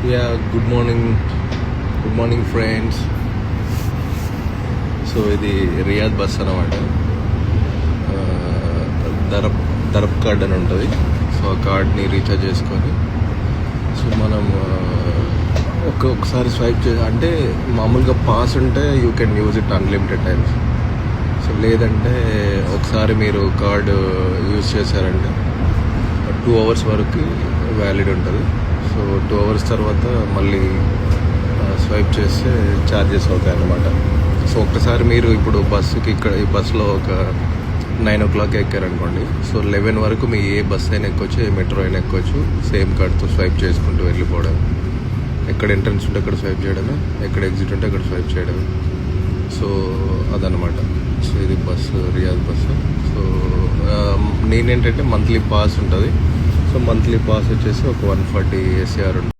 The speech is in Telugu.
Yeah good morning friends. So ఇది రియాద్ బస్ అన్నమాట. దరబ్ కార్డ్ అని ఉంటుంది. సో ఆ కార్డ్ని రీఛార్జ్ చేసుకొని సో మనం ఒకసారి స్వైప్ అంటే మామూలుగా పాస్ ఉంటే you can use it unlimited times. So లేదంటే ఒకసారి మీరు కార్డు యూజ్ చేశారంటే 2 hours వరకు వ్యాలిడ్ ఉంటుంది. సో 2 hours తర్వాత మళ్ళీ స్వైప్ చేస్తే ఛార్జెస్ అవుతాయి అన్నమాట. సో ఒక్కసారి మీరు ఇప్పుడు ఇక్కడ ఈ బస్సులో ఒక 9 o'clock ఎక్కారనుకోండి. సో 11 వరకు మీ ఏ బస్ అయినా ఎక్కొచ్చు, ఏ మెట్రో అయినా ఎక్కొచ్చు. సేమ్ కార్డ్తో స్వైప్ చేసుకుంటూ వెళ్ళిపోవడం. ఎక్కడ ఎంట్రన్స్ ఉంటే అక్కడ స్వైప్ చేయడమే, ఎక్కడ ఎగ్జిట్ ఉంటే అక్కడ స్వైప్ చేయడమే. సో అదనమాట. సో ఇది బస్సు, రియాద్ బస్సు. సో నేనేంటంటే మంత్లీ పాస్ ఉంటుంది. సో మంత్లీ పాస్ వచ్చేసి ఒక 140 SAR ఉంటుంది.